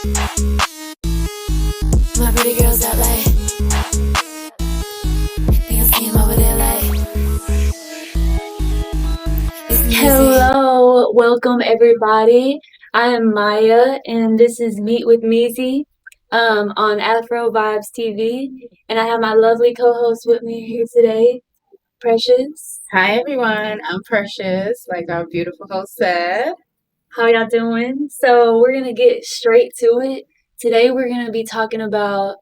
My pretty girls that like, think I see 'em over there like, it's Meezy. Hello, welcome everybody. I am Maya, and this is Meet with Meezy on Afrovibes TV, and I have my lovely co-host with me here today, Precious. Hi everyone, I'm Precious, like our beautiful host said. How y'all doing? So we're gonna get straight to it. Today we're gonna be talking about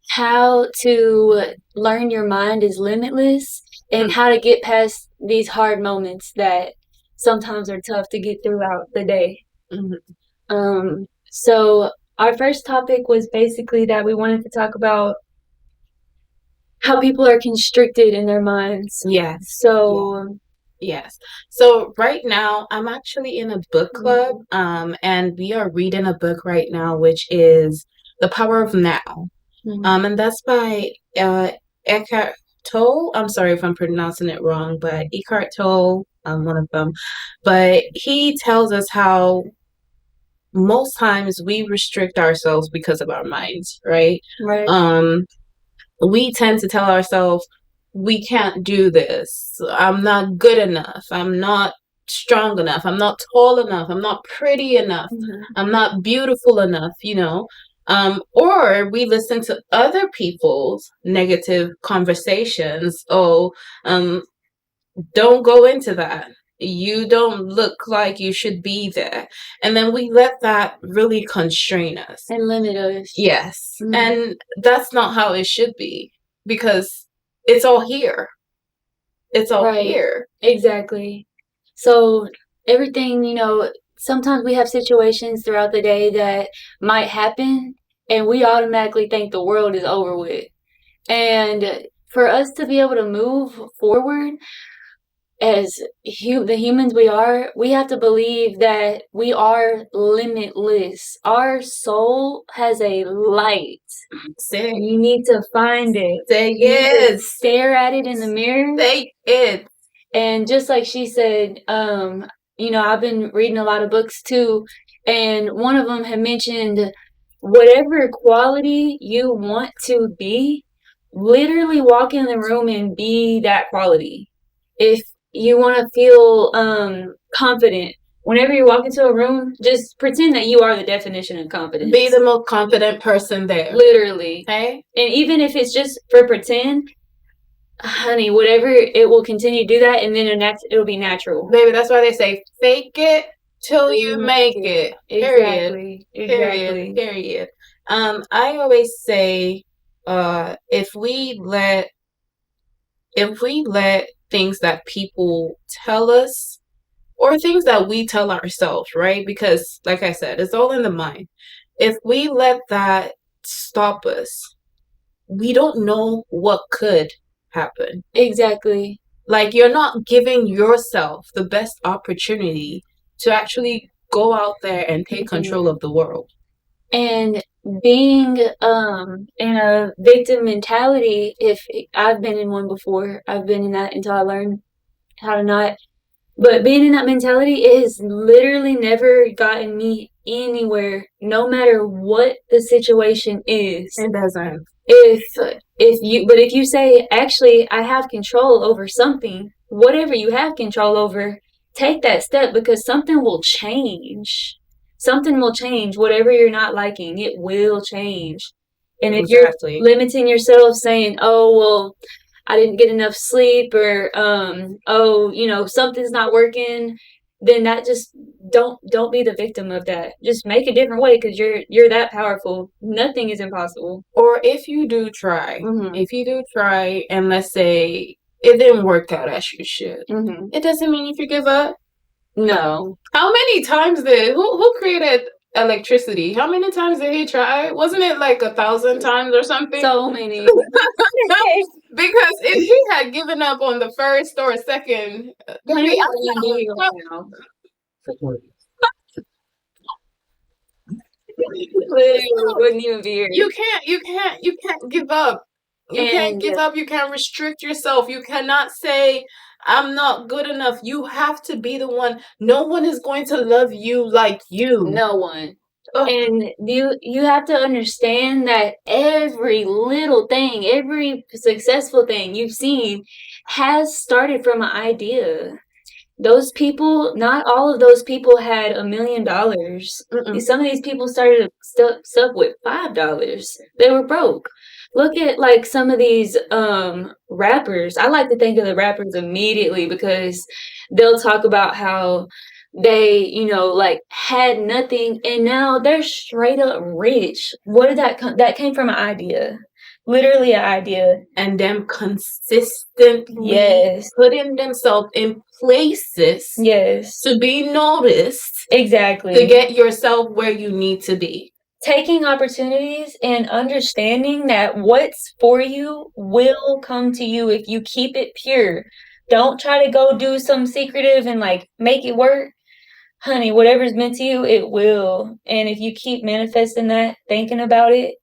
how to learn your mind is limitless and how to get past these hard moments that sometimes are tough to get throughout the day. So our first topic was basically that we wanted to talk about how people are constricted in their minds. Yes. Yes. So right now I'm actually in a book club, and we are reading a book right now, which is The Power of Now. And that's by Eckhart Tolle. I'm sorry if I'm pronouncing it wrong, but Eckhart Tolle, one of them. But he tells us how most times we restrict ourselves because of our minds, right? Right. We tend to tell ourselves, we can't do this. I'm not good enough. I'm not strong enough. I'm not tall enough. I'm not pretty enough. I'm not beautiful enough, or we listen to other people's negative conversations. Don't go into that. You don't look like you should be there. And then we let that really constrain us. And limit us. Yes. And that's not how it should be, because it's all here. It's all here. Exactly. So everything, sometimes we have situations throughout the day that might happen and we automatically think the world is over with. And for us to be able to move forward as the humans we are, we have to believe that we are limitless. Our soul has a light. Say You need to find it. Say You need to yes. stare at it in the mirror. Say it. And just like she said, I've been reading a lot of books too, and one of them had mentioned whatever quality you want to be, literally walk in the room and be that quality. If you want to feel confident, whenever you walk into a room, just pretend that you are the definition of confidence. Be the most confident person there. Literally. Okay? And even if it's just for pretend, honey, whatever, it will continue to do that, and then it'll be natural. Baby, that's why they say fake it till you make it. Exactly. Period. I always say, if we let things that people tell us, or things that we tell ourselves, right? Because, like I said, it's all in the mind. If we let that stop us, we don't know what could happen. Exactly. Like, you're not giving yourself the best opportunity to actually go out there and take control of the world. And being in a victim mentality, if I've been in one before, I've been in that until I learned how to not. But being in that mentality, it has literally never gotten me anywhere, no matter what the situation is. It doesn't. If you say, actually, I have control over something, whatever you have control over, take that step, because something will change. Something will change. Whatever you're not liking, it will change. And if you're limiting yourself, saying, oh, well, I didn't get enough sleep, or something's not working, then that just don't be the victim of that. Just make a different way, because you're that powerful. Nothing is impossible. Or if you do try, and let's say it didn't work out as you should, it doesn't mean you should give up. No. How many times who created electricity? How many times did he try? Wasn't it like 1,000 times or something? So many. Because if he had given up on the first or second, wouldn't even be here. You can't give up. You can't give up. You can't restrict yourself. You cannot say, I'm not good enough. You have to be the one. No one is going to love you like you. No one. Oh, And you have to understand that every little thing, every successful thing you've seen has started from an idea. Those people, not all of those people had $1 million. mm-mm. Some of these people started stuff with $5. They were broke. Look at like some of these rappers. I like to think of the rappers immediately because they'll talk about how they, like had nothing and now they're straight up rich. What did that come? That came from an idea. Literally an idea. And them consistently Yes. putting themselves in places Yes. to be noticed Exactly. to get yourself where you need to be. Taking opportunities and understanding that what's for you will come to you if you keep it pure. Don't try to go do some secretive and like make it work. Honey, whatever's meant to you, it will. And if you keep manifesting that, thinking about it,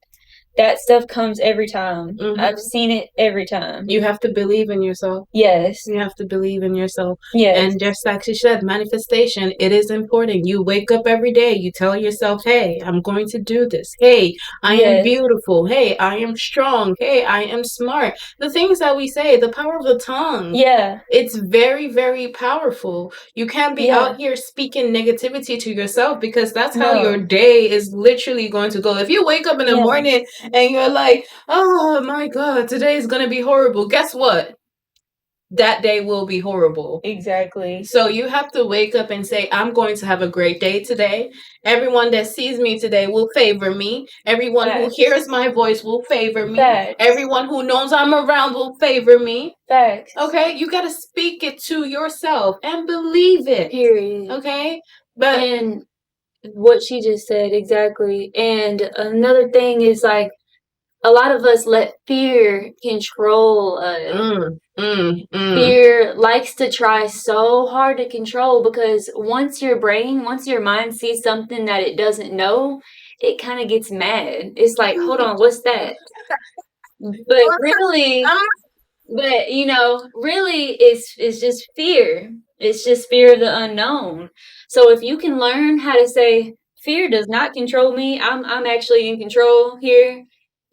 that stuff comes every time. I've seen it every time. You have to believe in yourself. Yes. You have to believe in yourself. Yes. And just like she said, manifestation, it is important. You wake up every day, you tell yourself, hey, I'm going to do this. Hey, I am beautiful. Hey, I am strong. Hey, I am smart. The things that we say, the power of the tongue. Yeah. It's very, very powerful. You can't be out here speaking negativity to yourself because that's how your day is literally going to go. If you wake up in the morning and you're like, oh my God, today is going to be horrible. Guess what? That day will be horrible. Exactly. So you have to wake up and say, I'm going to have a great day today. Everyone that sees me today will favor me. Everyone who hears my voice will favor me. Everyone who knows I'm around will favor me. Facts. Okay? You got to speak it to yourself and believe it. Period. Okay? And what she just said, exactly. And another thing is like, a lot of us let fear control us. Fear likes to try so hard to control because once your mind sees something that it doesn't know, it kind of gets mad. It's like, hold on, what's that? But really, really it's just fear. It's just fear of the unknown. So if you can learn how to say, fear does not control me, I'm actually in control here.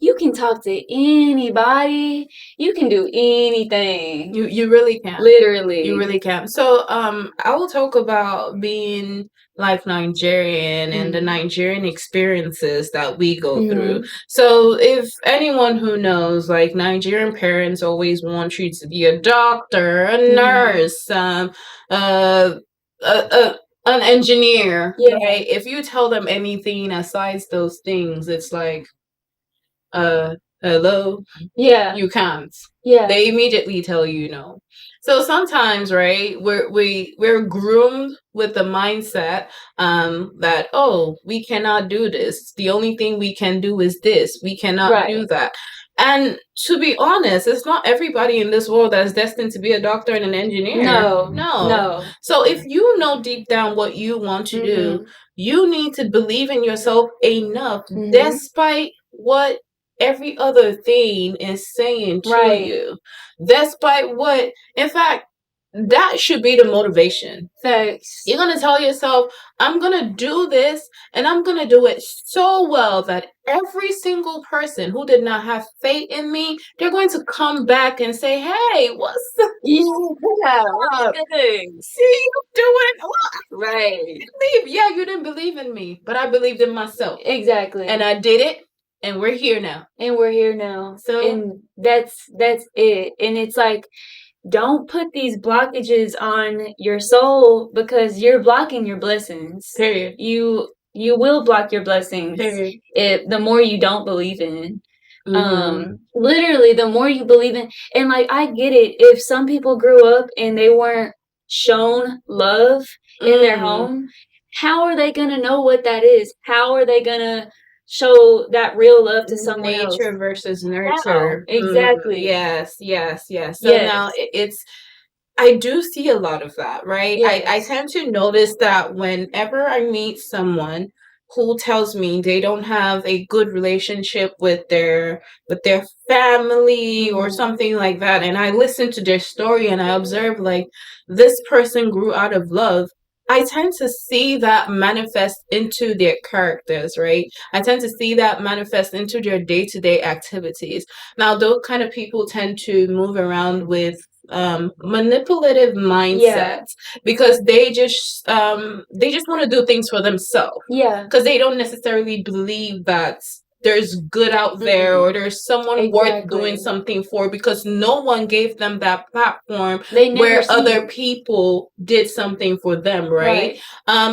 You can talk to anybody. You can do anything. You really can. Literally. You really can. So I will talk about being like Nigerian and the Nigerian experiences that we go through. So if anyone who knows, like Nigerian parents always want you to be a doctor, a nurse, an engineer, right? If you tell them anything aside those things, it's like, hello? Yeah. You can't. Yeah. They immediately tell you no. So sometimes, right, we're groomed with the mindset that, oh, we cannot do this. The only thing we can do is this. We cannot do that. And to be honest, it's not everybody in this world that is destined to be a doctor and an engineer. No. So if you know deep down what you want to do, you need to believe in yourself enough, despite what every other thing is saying to you. Despite what, in fact, that should be the motivation. Thanks. You're going to tell yourself, I'm going to do this and I'm going to do it so well that every single person who did not have faith in me, they're going to come back and say, hey, what's up? Yeah. See you doing what? Right. You didn't believe in me, but I believed in myself. Exactly. And I did it. And we're here now. So, and that's it. And it's like, don't put these blockages on your soul because you're blocking your blessings. Period. You will block your blessings. Period. The more you don't believe in. Literally, the more you believe in. And like, I get it. If some people grew up and they weren't shown love in their home, how are they going to know what that is? How are they going to show that real love to someone else? Nature versus nurture. Exactly. Yes. So now I do see a lot of that, right? I tend to notice that whenever I meet someone who tells me they don't have a good relationship with their family or something like that, and I listen to their story and I observe like this person grew out of love, I tend to see that manifest into their characters, right? I tend to see that manifest into their day-to-day activities. Now, those kind of people tend to move around with manipulative mindsets because they just want to do things for themselves. Yeah. Because they don't necessarily believe that there's good out there or there's someone worth doing something for, because no one gave them that platform where other people did something for them, right?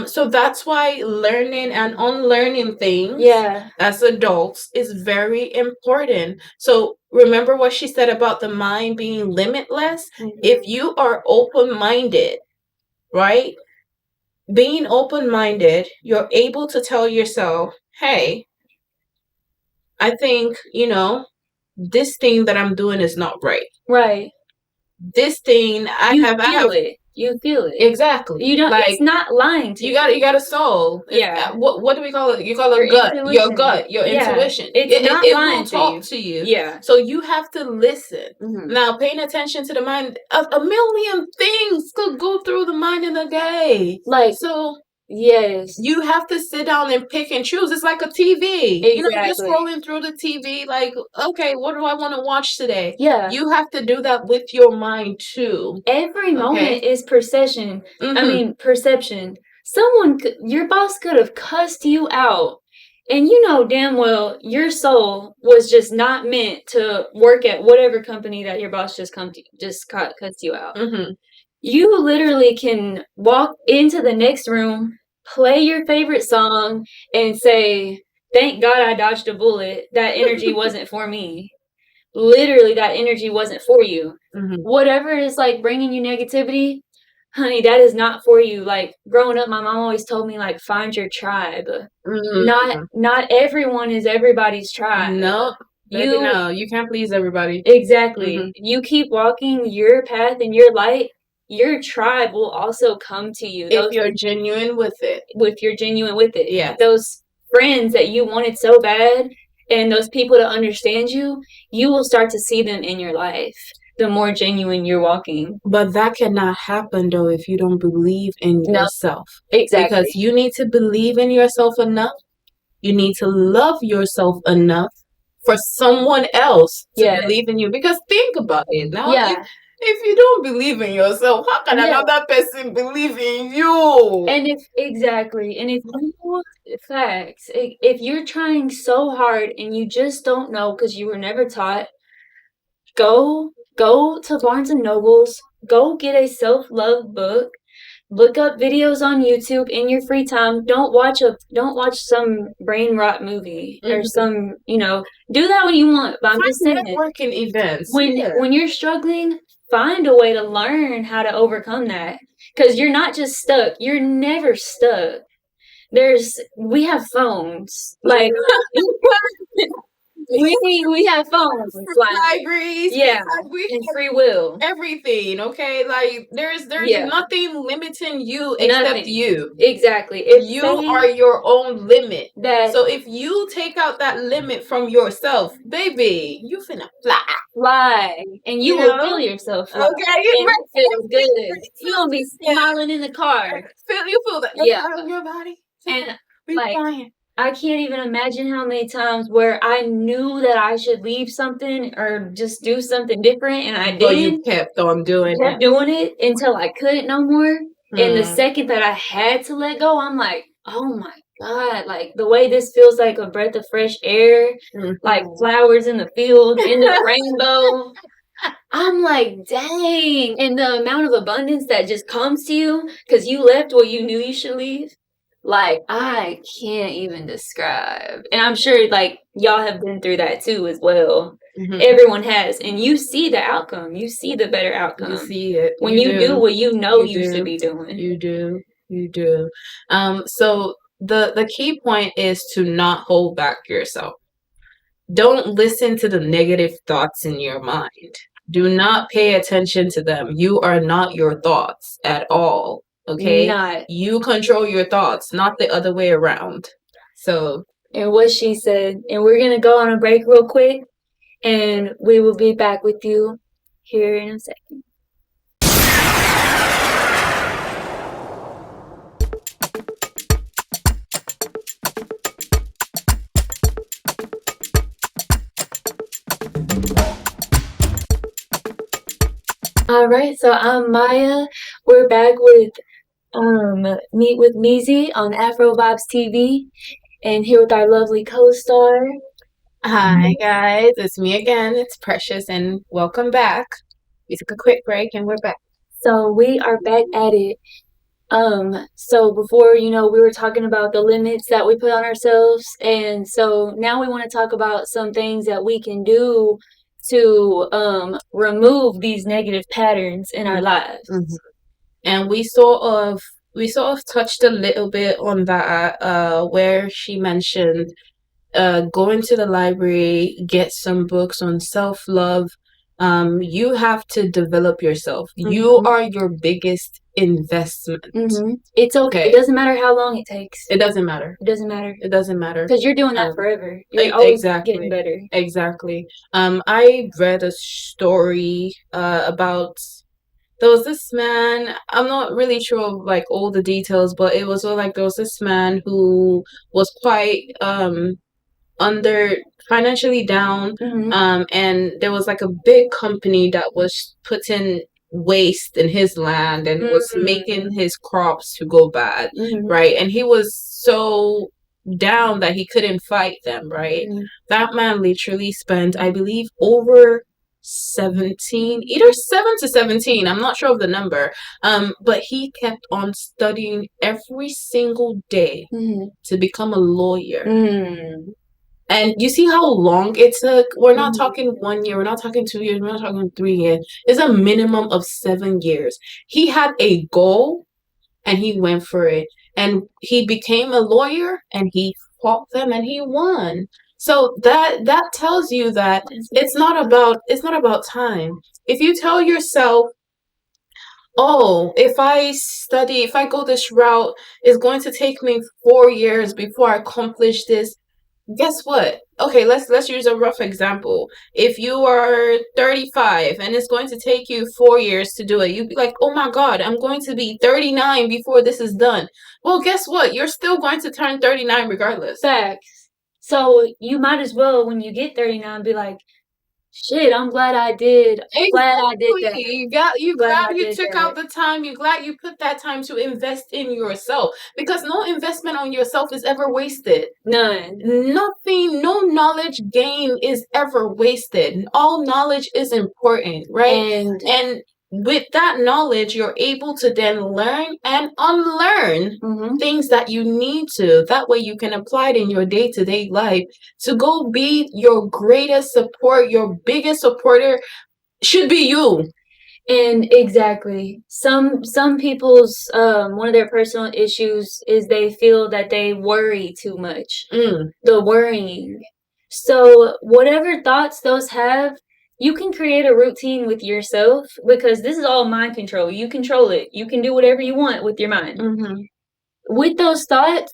So that's why learning and unlearning things as adults is very important. So remember what she said about the mind being limitless? If you are open-minded, right? Being open-minded, you're able to tell yourself, hey, I think, this thing that I'm doing is not right. Right. This thing You feel it. Exactly. You don't, it's not lying to you. You got a soul. Yeah. What do we call it? You call it Your gut. intuition. Your gut. Your intuition. It's not it lying will talk to you. Yeah. So you have to listen. Now, paying attention to the mind, a million things could go through the mind in a day. So yes, you have to sit down and pick and choose. It's like a TV. You're scrolling through the TV like, okay, what do I want to watch today? Yeah. You have to do that with your mind too. Every moment is perception. I mean, perception. Your boss could have cussed you out, and you know damn well your soul was just not meant to work at whatever company that your boss just cussed you out. You literally can walk into the next room, play your favorite song, and say, thank God I dodged a bullet. That energy wasn't for me. Literally, that energy wasn't for you. Whatever is like bringing you negativity, honey, that is not for you. Like growing up, my mom always told me, like, find your tribe. Not everyone is everybody's tribe. No. You can't please everybody. Exactly. You keep walking your path and your light, your tribe will also come to you. If you're genuine with it. Yeah. Those friends that you wanted so bad and those people to understand you, you will start to see them in your life the more genuine you're walking. But that cannot happen though if you don't believe in yourself. Exactly. Because you need to believe in yourself enough. You need to love yourself enough for someone else to believe in you. Because think about it now. If you don't believe in yourself, how can another person believe in you? And if if you're trying so hard and you just don't know because you were never taught, go to Barnes and Nobles, go get a self-love book, look up videos on YouTube in your free time. Don't watch some brain rot movie or some, do that when you want. But I'm just saying, networking events. When you're struggling, find a way to learn how to overcome that. Because you're not just stuck. You're never stuck. We have phones. Like we have phones. Libraries. And free will. Everything, okay? Like there's nothing limiting you except you. Exactly. You are your own limit. So if you take out that limit from yourself, baby, you finna fly. And you will feel yourself fly. Okay. And it feels good. You're gonna be smiling in the car. You feel that out of your body. And flying. I can't even imagine how many times where I knew that I should leave something or just do something different, and I didn't. But you kept on doing it until I couldn't no more. And the second that I had to let go, I'm like, oh my God, like the way this feels like a breath of fresh air, like flowers in the field, in the rainbow. I'm like, dang. And the amount of abundance that just comes to you because you left where you knew you should leave. Like, I can't even describe. And I'm sure, like, y'all have been through that, too, as well. Everyone has. And you see the outcome. You see the better outcome. You see it. When you do what you know you should be doing. You do. So the key point is to not hold back yourself. Don't listen to the negative thoughts in your mind. Do not pay attention to them. You are not your thoughts at all. Okay, you control your thoughts, not the other way around. So, and what she said, and we're gonna go on a break real quick, and we will be back with you here in a second. All right, so I'm Maya. We're back with Meet with Meezy on Afrovibes TV, and here with our lovely co-star. Hi guys, it's me again. It's Precious, and welcome back. We took a quick break, and we're back. So we are back at it. So before, we were talking about the limits that we put on ourselves, and so now we want to talk about some things that we can do to remove these negative patterns in our lives. And we sort of touched a little bit on that, where she mentioned going to the library, get some books on self-love. You have to develop yourself. You are your biggest investment. It's okay. It doesn't matter how long it takes. It doesn't matter. It doesn't matter. It doesn't matter. Because you're doing that forever. You're always getting better. Exactly. I read a story about, there was this man, I'm not really sure of like all the details, but it was like there was this man who was quite under financially down, and there was like a big company that was putting waste in his land and was making his crops to go bad, right? And he was so down that he couldn't fight them, right? That man literally spent, I believe, over 17, either 7 to 17, I'm not sure of the number, but he kept on studying every single day to become a lawyer. And you see how long it took? We're not talking 1 year, we're not talking 2 years, we're not talking 3 years. It's a minimum of 7 years. He had a goal and he went for it. And he became a lawyer and he fought them and he won. So that tells you that it's not about time. If you tell yourself, oh, if I go this route, it's going to take me 4 years before I accomplish this. Guess what? Okay, let's use a rough example. If you are 35 and it's going to take you 4 years to do it, you'd be like, oh my God, I'm going to be 39 before this is done. Well, guess what? You're still going to turn 39 regardless. Facts. So you might as well, when you get 39, be like, shit, I'm glad I did. Exactly. Glad I did that. You glad you took out the time. You glad you put that time to invest in yourself, because no investment on yourself is ever wasted. None. Nothing, no knowledge gain is ever wasted. All knowledge is important, right? And with that knowledge, you're able to then learn and unlearn things that you need to. That way you can apply it in your day-to-day life to go be your greatest support. Your biggest supporter should be you. And exactly. Some people's one of their personal issues is they feel that they worry too much. The worrying. So whatever thoughts those have, you can create a routine with yourself, because this is all mind control. You control it. You can do whatever you want with your mind. With those thoughts,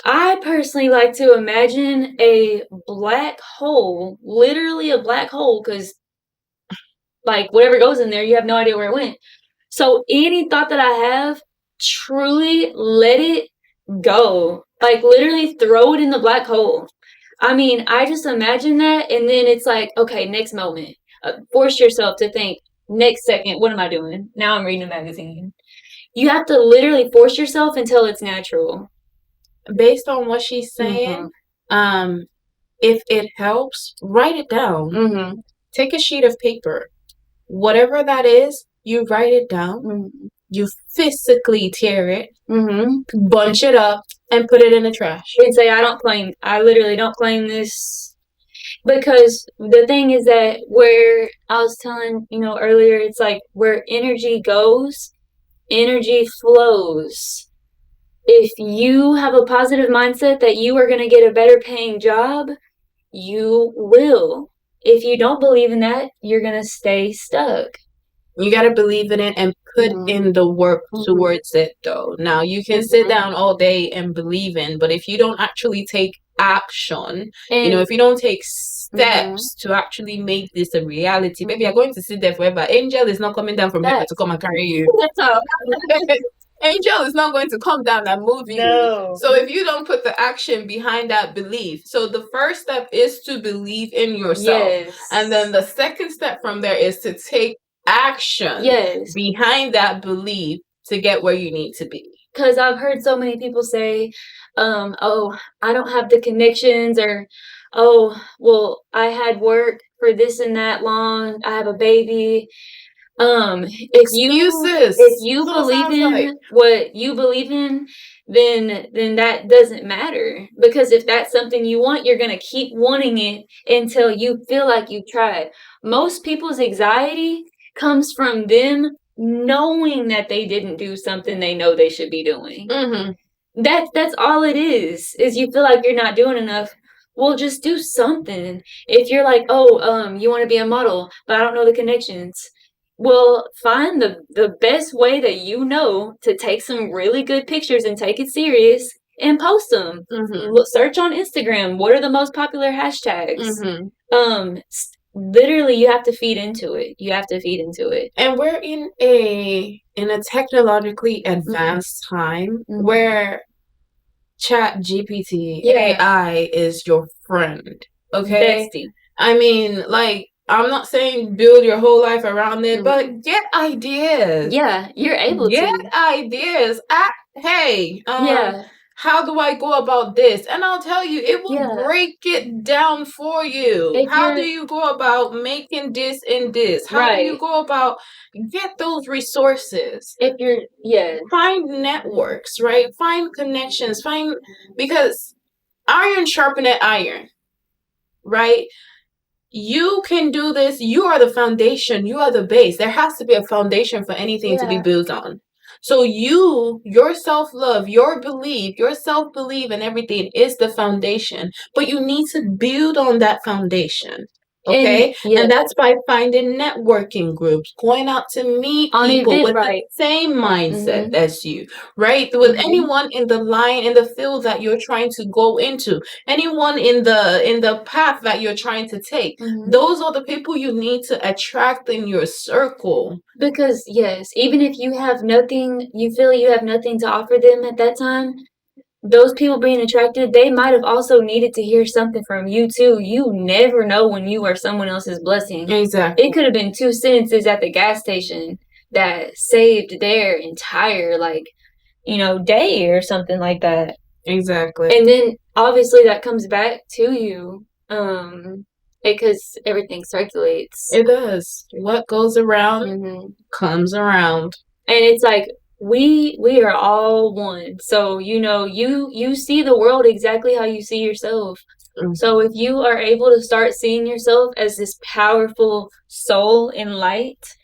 I personally like to imagine a black hole, literally a black hole, because like whatever goes in there, you have no idea where it went. So any thought that I have, truly let it go. Like literally throw it in the black hole. I mean, I just imagine that, and then it's like, okay, next moment. Force yourself to think, next second, what am I doing? Now I'm reading a magazine. You have to literally force yourself until it's natural. Based on what she's saying, if it helps, write it down. Take a sheet of paper. Whatever that is, you write it down. You physically tear it, bunch it up, and put it in the trash. And say, I literally don't claim this. Because the thing is that where I was telling, earlier, it's like where energy goes, energy flows. If you have a positive mindset that you are going to get a better paying job, you will. If you don't believe in that, you're going to stay stuck. You got to believe in it and put in the work towards it, though. Now, you can sit down all day and believe in, but if you don't actually take action, if you don't take steps to actually make this a reality, maybe you're going to sit there forever. Angel is not coming down from heaven to come and carry you. That's all. Angel is not going to come down and move you. No. So if you don't put the action behind that belief, so the first step is to believe in yourself. Yes. And then the second step from there is to take action Yes. behind that belief to get where you need to be. Because I've heard so many people say, oh, I don't have the connections, or, oh, well, I had work for this and that long, I have a baby. If you believe in what you believe in, then that doesn't matter. Because if that's something you want, you're gonna keep wanting it until you feel like you've tried. Most people's anxiety comes from them knowing that they didn't do something they know they should be doing. Mm-hmm. That's all it is you feel like you're not doing enough. Well, just do something. If you're like, oh, you want to be a model, but I don't know the connections. Well, find the best way that you know to take some really good pictures and take it serious and post them. Mm-hmm. Search on Instagram. What are the most popular hashtags? Mm-hmm. Literally, you have to feed into it. You have to feed into it. And we're in a technologically advanced time where Chat GPT AI is your friend. Okay? Bestie. I mean, like, I'm not saying build your whole life around it, but get ideas. Yeah, you're able get to. ideas. Hey, Yeah. how do I go about this? And I'll tell you, it will break it down for you. How do you go about making this and this? How do you go about get those resources? If you're Find networks, right? Find connections. Because iron sharpeneth iron, right? You can do this. You are the foundation. You are the base. There has to be a foundation for anything to be built on. So your self-love, your belief, your self-belief and everything is the foundation. But you need to build on that foundation. Okay? And that's by finding networking groups, going out to meet people with the same mindset as you, right? With anyone in the line, in the field that you're trying to go into, anyone in the path that you're trying to take. Those are the people you need to attract in your circle. Because even if you have nothing, you feel you have nothing to offer them at that time, those people being attracted, they might have also needed to hear something from you too. You never know when you are someone else's blessing. Exactly. It could have been 2 sentences at the gas station that saved their entire day or something like that. Exactly. And then obviously that comes back to you. Because everything circulates. It does. What goes around comes around. And it's like we are all one. So you see the world exactly how you see yourself. So if you are able to start seeing yourself as this powerful soul and light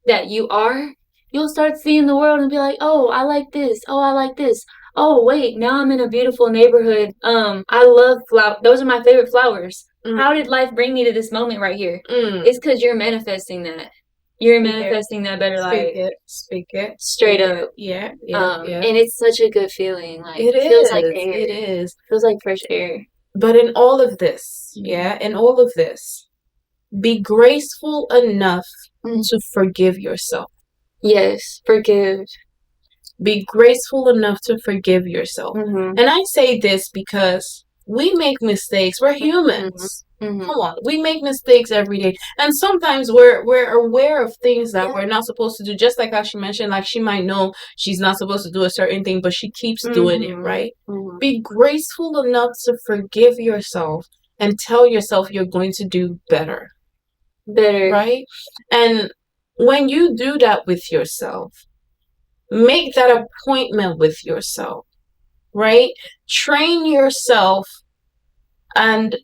that you are, you'll start seeing the world and be like, oh, I like this. Oh, I like this. Oh, wait, now I'm in a beautiful neighborhood. I love flowers. Those are my favorite flowers. How did life bring me to this moment right here? It's because you're manifesting that. You're manifesting that better life. Speak it. Straight up. Yeah. And it's such a good feeling. Like it feels like air. It is. Feels like fresh air. But in all of this, in all of this, be graceful enough to forgive yourself. Yes, forgive. Be graceful enough to forgive yourself. And I say this because we make mistakes. We're humans. Come on, we make mistakes every day, and sometimes we're aware of things that we're not supposed to do. Just like how she mentioned, like she might know she's not supposed to do a certain thing, but she keeps doing it. Right? Be graceful enough to forgive yourself and tell yourself you're going to do better. Right? And when you do that with yourself, make that appointment with yourself. Right? Train yourself and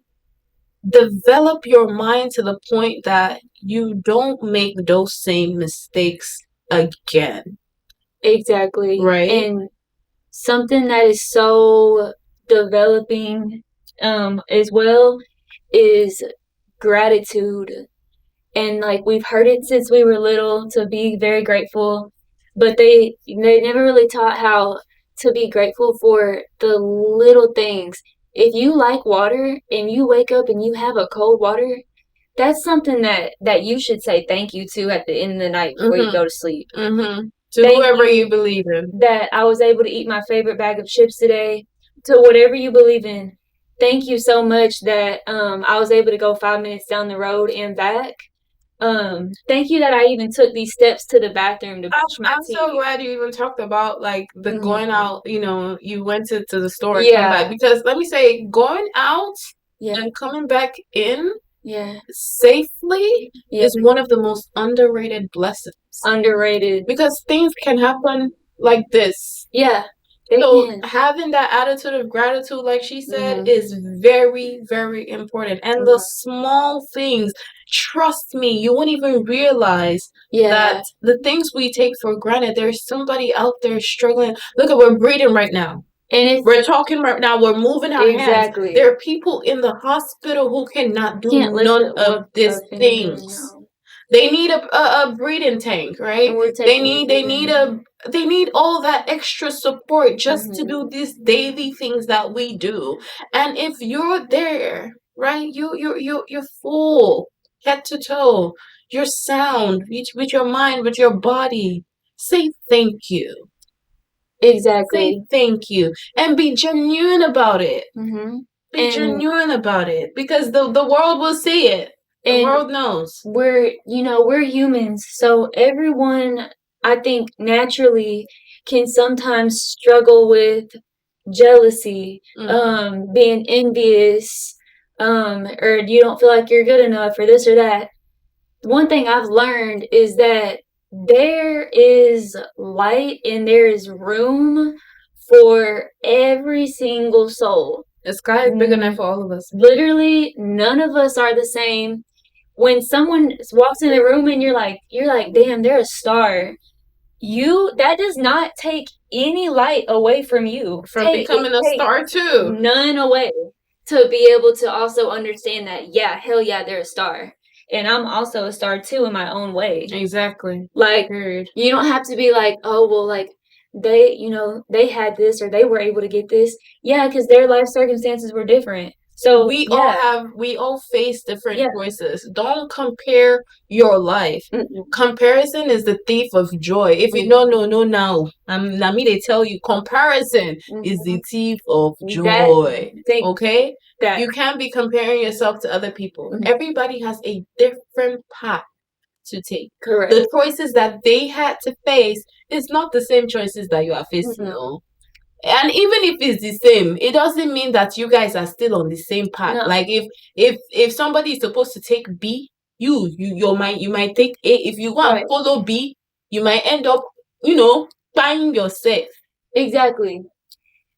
develop your mind to the point that you don't make those same mistakes again. Exactly. Right. And something that is so developing as well is gratitude. And like we've heard it since we were little to be very grateful, but they never really taught how to be grateful for the little things. If you like water and you wake up and you have a cold water, that's something that you should say thank you to at the end of the night before you go to sleep. To whoever you believe in. That I was able to eat my favorite bag of chips today. To whatever you believe in. Thank you so much that I was able to go 5 minutes down the road and back. Thank you that I even took these steps to the bathroom to brush my I'm teeth. so glad you even talked about like the going out, you know, you went to the store and come Yeah. back. Because let me say, going out Yeah. and coming back in Yeah. safely Yeah. is one of the most underrated blessings. Underrated. Because things can happen like this. Yeah. They So can. having that attitude of gratitude, like she said, Mhm. is very, very important. And the Mhm. small things, trust me, you won't even realize Yeah. that the things we take for granted, there's somebody out there struggling. Look at, we're breathing right now. And it's We're talking right now. We're moving our hands. exactly. There are people in the hospital who cannot do Can't lift none up of one these finger, things. no. They need a breathing tank, right? And we're They taking need it in. they need all that extra support just to Mhm. do these daily things that we do. And if you're there, right, you're full head to toe. You're sound with your mind, with your body. Say thank you. Say Exactly. thank you and be genuine about it. Mm-hmm. Be And genuine about it because the world will see it. The and world knows. we're humans, so everyone, I think, naturally can sometimes struggle with jealousy, being envious, or you don't feel like you're good enough or this or that. One thing I've learned is that there is light and there is room for every single soul. The sky is big enough for all of us. Literally, none of us are the same. When someone walks in the room and you're like, damn, they're a star. That does not take any light away from you. From becoming a star too. None away to be able to also understand that, yeah, hell yeah, they're a star. And I'm also a star too in my own way. Exactly. Like, Period. you don't have to be like, oh, well, like, they had this or they were able to get this. Yeah, because their life circumstances were different. So we all face different choices. Don't compare your life. Comparison is the thief of joy. If you don't know now, let me they tell you, comparison is the thief of joy. Okay? You can't be comparing yourself to other people. Everybody has a different path to take. Correct. The choices that they had to face is not the same choices that you are facing. No. And even if it's the same, it doesn't mean that you guys are still on the same path. No. Like if somebody is supposed to take B, you might take A. If you go and follow B, you might end up, buying yourself. Exactly.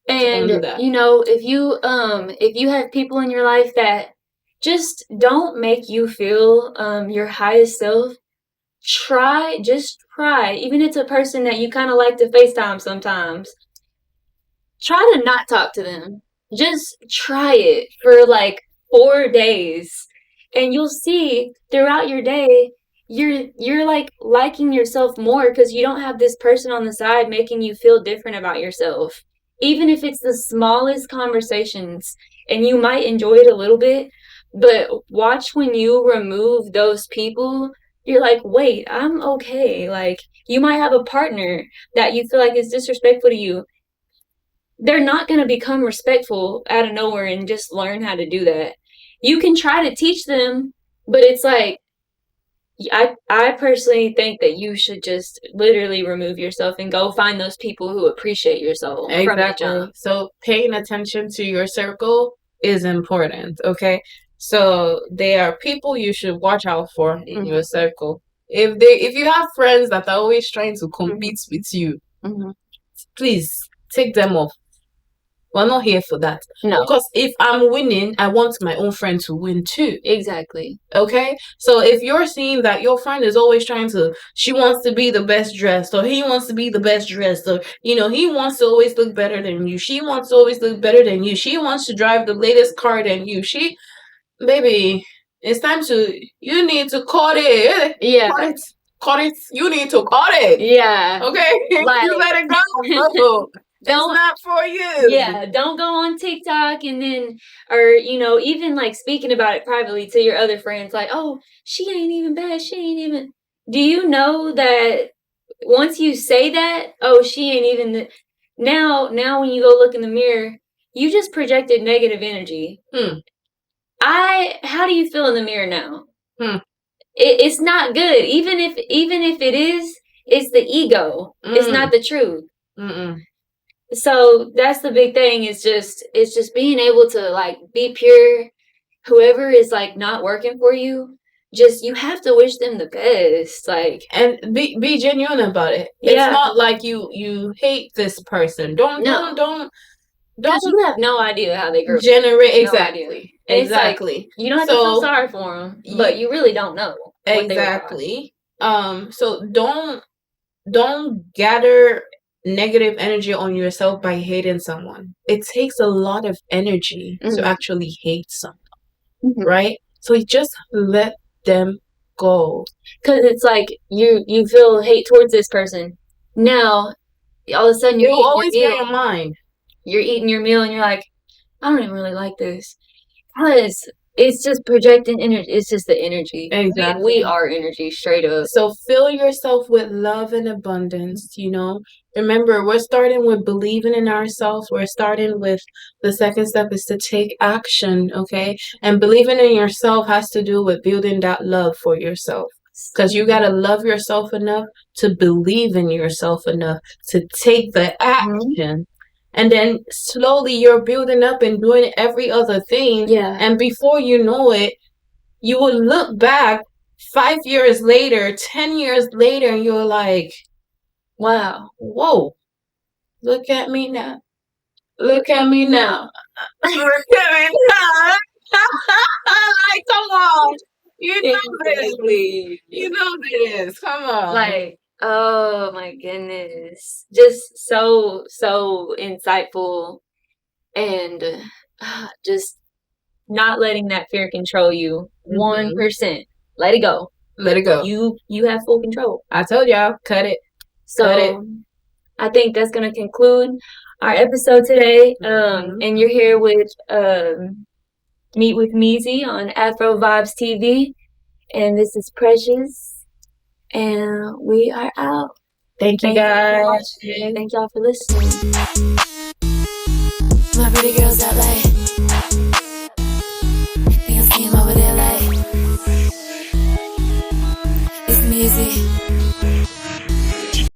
And if you have people in your life that just don't make you feel your highest self, try, even if it's a person that you kind of like to FaceTime sometimes, try to not talk to them. Just try it for like 4 days, and you'll see throughout your day you're like liking yourself more because you don't have this person on the side making you feel different about yourself. Even if it's the smallest conversations, and you might enjoy it a little bit, but watch when you remove those people, you're like, wait, I'm okay. Like, you might have a partner that you feel like is disrespectful to you. They're not going to become respectful out of nowhere and just learn how to do that. You can try to teach them, but it's like, I personally think that you should just literally remove yourself and go find those people who appreciate your soul. Exactly. So paying attention to your circle is important, okay? So they are people you should watch out for in your circle. If you have friends that are always trying to compete with you, please take them off. We're not here for that. No. Because if I'm winning, I want my own friend to win too. Exactly. Okay? So if you're seeing that your friend is always she wants to be the best dressed, or he wants to be the best dressed, or, he wants to always look better than you. She wants to always look better than you. She wants to drive the latest car than you. Baby, it's time you need to cut it. Yeah. Cut it. You need to cut it. Yeah. Okay? Like, you let it go. It's not for you. Yeah, don't go on TikTok and then, or, even like speaking about it privately to your other friends, like, oh, she ain't even bad. She ain't even. Do you know that once you say that, oh, she ain't even. Now when you go look in the mirror, you just projected negative energy. How do you feel in the mirror now? it's not good. Even if it is, it's the ego. It's not the truth. So that's the big thing. It's just being able to like be pure. Whoever is like not working for you, just you have to wish them the best. Like, and be genuine about it. It's not like you hate this person. Don't because you have no idea how they grew. Generate exactly. Exactly. Like, you don't have to feel sorry for them, but you really don't know. Exactly. So don't gather negative energy on yourself by hating someone. It takes a lot of energy to actually hate someone, right? So just let them go. Because it's like you feel hate towards this person. Now, all of a sudden, you'll always be in your mind. You're eating your meal and you're like, I don't even really like this. Because it's just projecting energy. It's just the energy. Exactly. We are energy, straight up. So fill yourself with love and abundance, you know. Remember, we're starting with believing in ourselves. We're starting with the second step is to take action, okay? And believing in yourself has to do with building that love for yourself. Because you got to love yourself enough to believe in yourself enough to take the action. And then slowly you're building up and doing every other thing. Yeah. And before you know it, you will look back 5 years later, 10 years later, and you're like, wow, whoa, look at me now. Look at me now. Look at me now. Like, come on. You know this. You know this. Come on. Like, oh my goodness. Just so insightful, and just not letting that fear control you. 1%. Let it go. Let it go. You have full control. I told y'all, cut it. So cut it. I think that's gonna conclude our episode today. And you're here with Meet with Meezy on Afrovibes TV. And this is Precious. And we are out. Thank you guys. Thank y'all for listening. My pretty girls that like.